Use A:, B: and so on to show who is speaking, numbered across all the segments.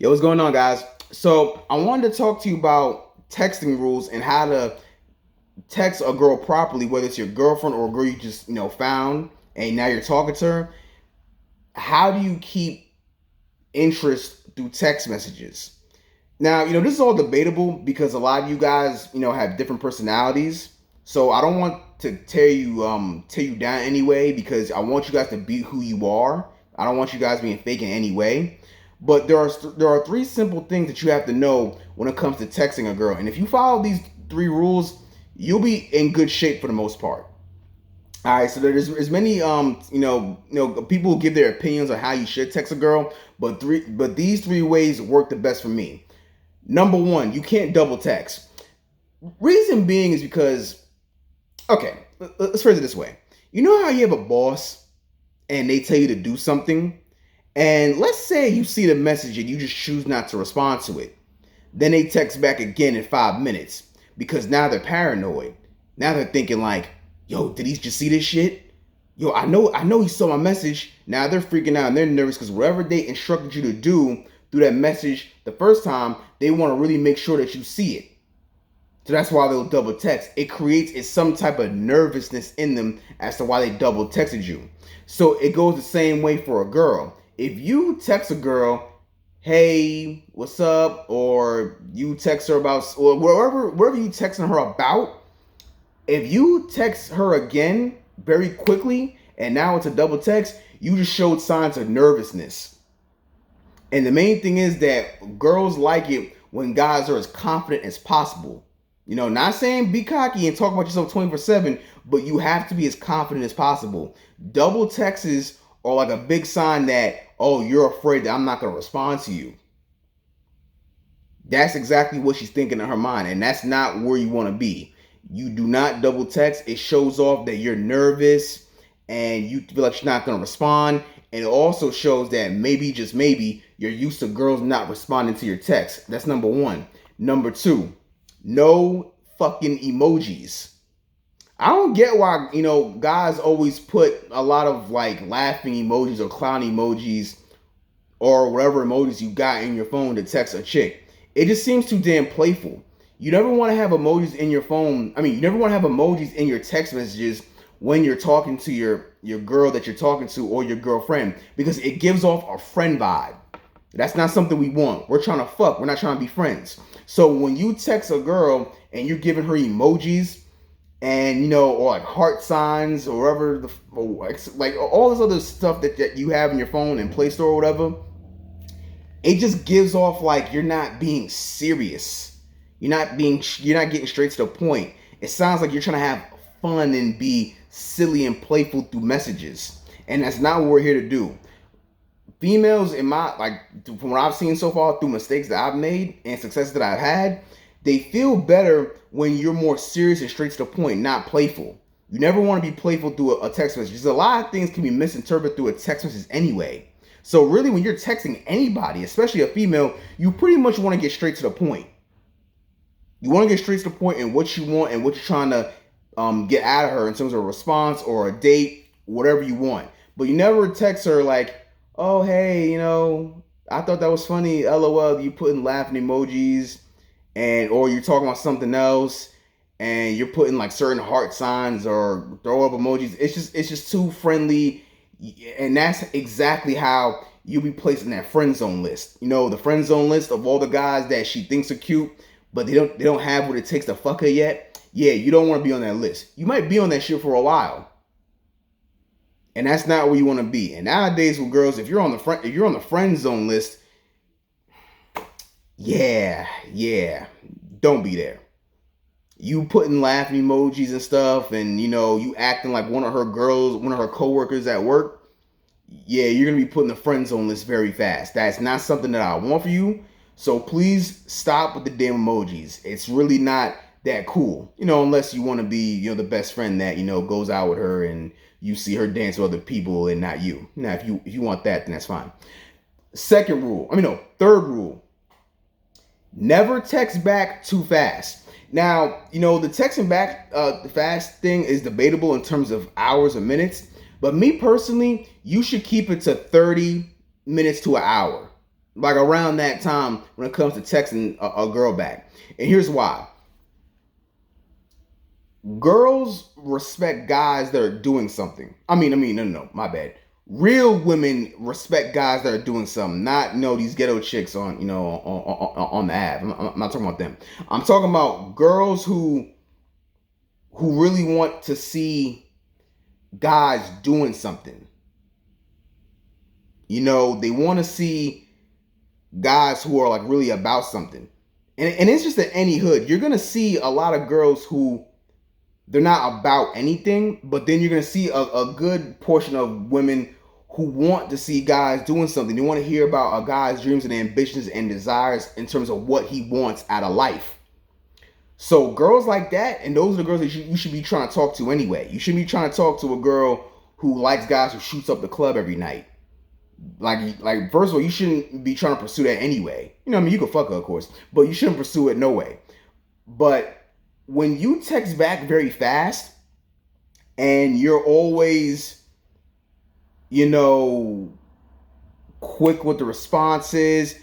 A: Yo, what's going on, guys? So, I wanted to talk to you about texting rules and how to text a girl properly, whether it's your girlfriend or a girl you just, found and now you're talking to her. How do you keep interest through text messages? Now, this is all debatable because a lot of you guys, have different personalities. So, I don't want to tear you down anyway because I want you guys to be who you are. I don't want you guys being fake in any way. But there are three simple things that you have to know when it comes to texting a girl. And if you follow these three rules, you'll be in good shape for the most part. All right, so there's many people who give their opinions on how you should text a girl, but these three ways work the best for me. Number one, you can't double text. Reason being is because, okay, let's phrase it this way. You know how you have a boss and they tell you to do something, and let's say you see the message and you just choose not to respond to it. Then they text back again in 5 minutes because now they're paranoid. Now they're thinking like, yo, did he just see this shit? Yo, I know he saw my message. Now they're freaking out and they're nervous because whatever they instructed you to do through that message the first time, they want to really make sure that you see it. So that's why they'll double text. It creates some type of nervousness in them as to why they double texted you. So it goes the same way for a girl. If you text a girl, hey, what's up? Or you text her about, or wherever you texting her about, if you text her again very quickly and now it's a double text, you just showed signs of nervousness. And the main thing is that girls like it when guys are as confident as possible. Not saying be cocky and talk about yourself 24/7, but you have to be as confident as possible. Double texts are like a big sign that, oh, you're afraid that I'm not going to respond to you. That's exactly what she's thinking in her mind, and that's not where you want to be. You do not double text. It shows off that you're nervous and you feel like you're not going to respond. And it also shows that maybe, just maybe, you're used to girls not responding to your text. That's number one. Number two, no fucking emojis. I don't get why, guys always put a lot of like laughing emojis or clown emojis or whatever emojis you got in your phone to text a chick. It just seems too damn playful. You never want to have emojis in your phone. You never want to have emojis in your text messages when you're talking to your girl that you're talking to or your girlfriend because it gives off a friend vibe. That's not something we want. We're trying to fuck. We're not trying to be friends. So when you text a girl and you're giving her emojis and or like heart signs or whatever like all this other stuff that you have in your phone and Play Store or whatever, it just gives off like you're not being serious. You're not getting straight to the point. It sounds like you're trying to have fun and be silly and playful through messages. And that's not what we're here to do. Females in from what I've seen so far through mistakes that I've made and successes that I've had, they feel better when you're more serious and straight to the point, not playful. You never want to be playful through a text message. There's a lot of things can be misinterpreted through a text message anyway. So really when you're texting anybody, especially a female, you pretty much want to get straight to the point. You want to get straight to the point in what you want and what you're trying to get out of her in terms of a response or a date, whatever you want. But you never text her like, oh, hey, I thought that was funny, LOL, you putting laughing emojis or you're talking about something else and you're putting like certain heart signs or throw up emojis. It's just too friendly. And that's exactly how you'll be placed in that friend zone list. The friend zone list of all the guys that she thinks are cute, but they don't have what it takes to fuck her yet. Yeah, you don't want to be on that list. You might be on that shit for a while. And that's not where you want to be. And nowadays with girls, if you're on the friend zone list, yeah, don't be there. You putting laughing emojis and stuff, and you acting like one of her coworkers at work. Yeah, you're gonna be put in the friend zone list very fast. That's not something that I want for you. So please stop with the damn emojis. It's really not that cool, unless you want to be, the best friend that, goes out with her and you see her dance with other people and not you. Now, if you want that, then that's fine. Third rule, never text back too fast. Now, the texting back fast thing is debatable in terms of hours or minutes, but me personally, you should keep it to 30 minutes to an hour. like around that time when it comes to texting a girl back. And here's why. Girls respect guys that are doing something. No, my bad. Real women respect guys that are doing something, not these ghetto chicks on on the app. I'm not talking about them. I'm talking about girls who really want to see guys doing something. They want to see guys who are like really about something. And it's just in any hood. You're gonna see a lot of girls who they're not about anything, but then you're gonna see a good portion of women who want to see guys doing something. They want to hear about a guy's dreams and ambitions and desires in terms of what he wants out of life. So girls like that, and those are the girls that you should be trying to talk to anyway. You shouldn't be trying to talk to a girl who likes guys who shoots up the club every night. Like first of all, you shouldn't be trying to pursue that anyway. You can fuck her, of course, but you shouldn't pursue it no way. But when you text back very fast and you're always, quick with the responses,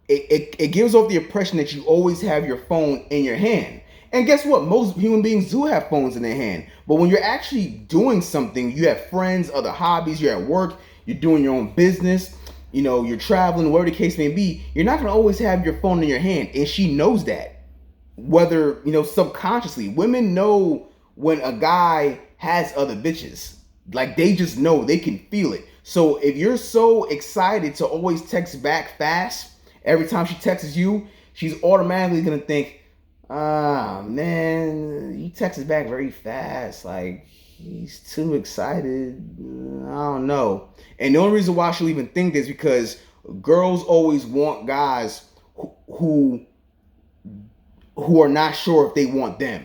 A: it gives off the impression that you always have your phone in your hand. And guess what? Most human beings do have phones in their hand. But when you're actually doing something, you have friends, other hobbies, you're at work, you're doing your own business, you're traveling, whatever the case may be, you're not going to always have your phone in your hand. And she knows that. Whether, subconsciously. Women know when a guy has other bitches. Like, they just know. They can feel it. So if you're so excited to always text back fast, every time she texts you, she's automatically going to think, man, he texts back very fast. Like, he's too excited. I don't know. And the only reason why she'll even think this is because girls always want guys who are not sure if they want them.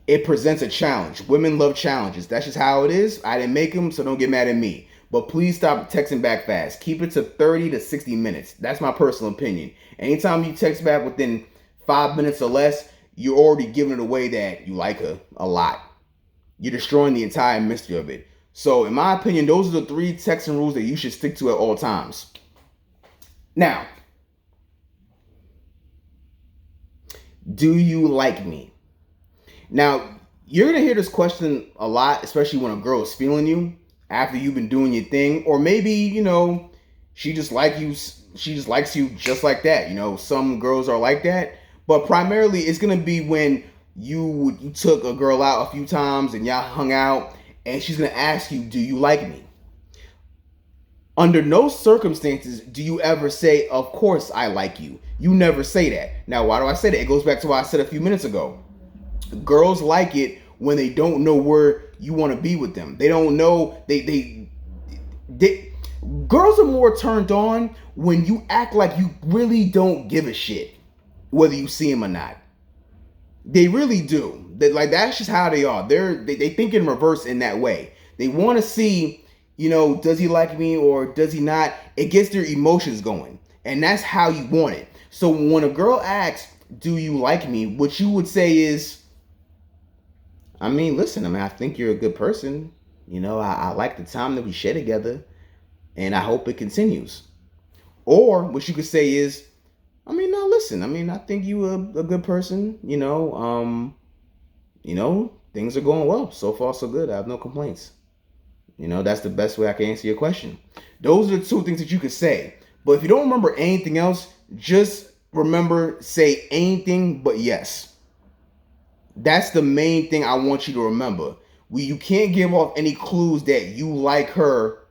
A: It presents a challenge. Women love challenges. That's just how it is. I didn't make them, so don't get mad at me. But please stop texting back fast. Keep it to 30 to 60 minutes. That's my personal opinion. Anytime you text back within 5 minutes or less, you're already giving it away that you like her a lot. You're destroying the entire mystery of it. So in my opinion, those are the 3 texting rules that you should stick to at all times. Now, do you like me? Now, you're going to hear this question a lot, especially when a girl is feeling you after you've been doing your thing. Or maybe, she just likes you just like that. Some girls are like that. But primarily, it's going to be when you took a girl out a few times and y'all hung out, and she's going to ask you, do you like me? Under no circumstances do you ever say, of course I like you. You never say that. Now, why do I say that? It goes back to what I said a few minutes ago. Girls like it when they don't know where you want to be with them. They don't know. They girls are more turned on when you act like you really don't give a shit whether you see him or not. They really do. That's just how they are. They think in reverse in that way. They want to see, does he like me or does he not? It gets their emotions going. And that's how you want it. So when a girl asks, do you like me? What you would say is, listen, I think you're a good person. I like the time that we share together and I hope it continues. Or what you could say is, no, listen, I think you a good person. Things are going well. So far, so good. I have no complaints. That's the best way I can answer your question. Those are the 2 things that you could say. But if you don't remember anything else, just remember, say anything but yes. That's the main thing I want you to remember. You can't give off any clues that you like her,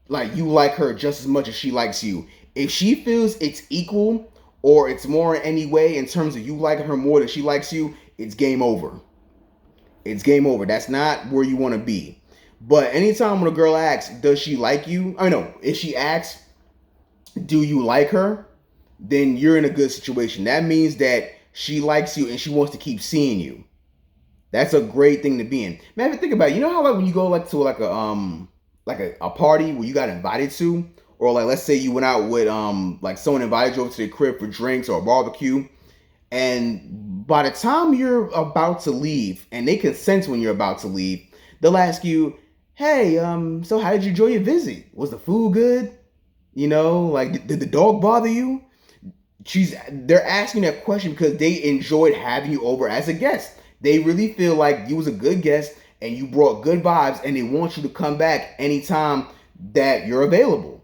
A: just as much as she likes you. If she feels it's equal or it's more in any way in terms of you liking her more than she likes you, it's game over. It's game over. That's not where you want to be. But anytime when a girl asks, does she like you? If she asks, do you like her? Then you're in a good situation. That means that she likes you and she wants to keep seeing you. That's a great thing to be in. Man, think about it. You know how when you go to a party where you got invited to, or let's say you went out with someone invited you over to their crib for drinks or a barbecue, and by the time you're about to leave, and they can sense when you're about to leave, they'll ask you, hey, so how did you enjoy your visit? Was the food good? You know, like, did the dog bother you? They're asking that question because they enjoyed having you over as a guest. They really feel like you was a good guest and you brought good vibes, and they want you to come back anytime that you're available.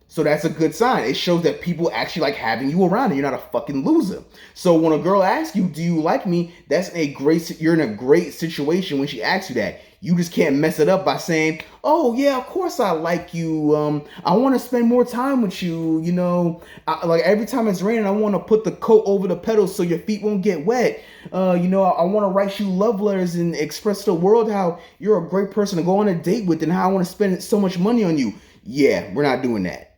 A: So that's a good sign. It shows that people actually like having you around and you're not a fucking loser. So when a girl asks you, "Do you like me?" That's you're in a great situation when she asks you that. You just can't mess it up by saying, "Oh yeah, of course I like you. I want to spend more time with you. You know, like every time it's raining, I want to put the coat over the pedals so your feet won't get wet. You know, I want to write you love letters and express to the world how you're a great person to go on a date with and how I want to spend so much money on you." Yeah, we're not doing that.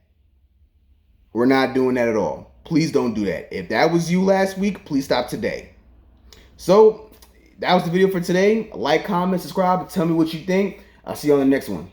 A: We're not doing that at all. Please don't do that. If that was you last week, please stop today. So that was the video for today. Like, comment, subscribe, tell me what you think. I'll see you on the next one.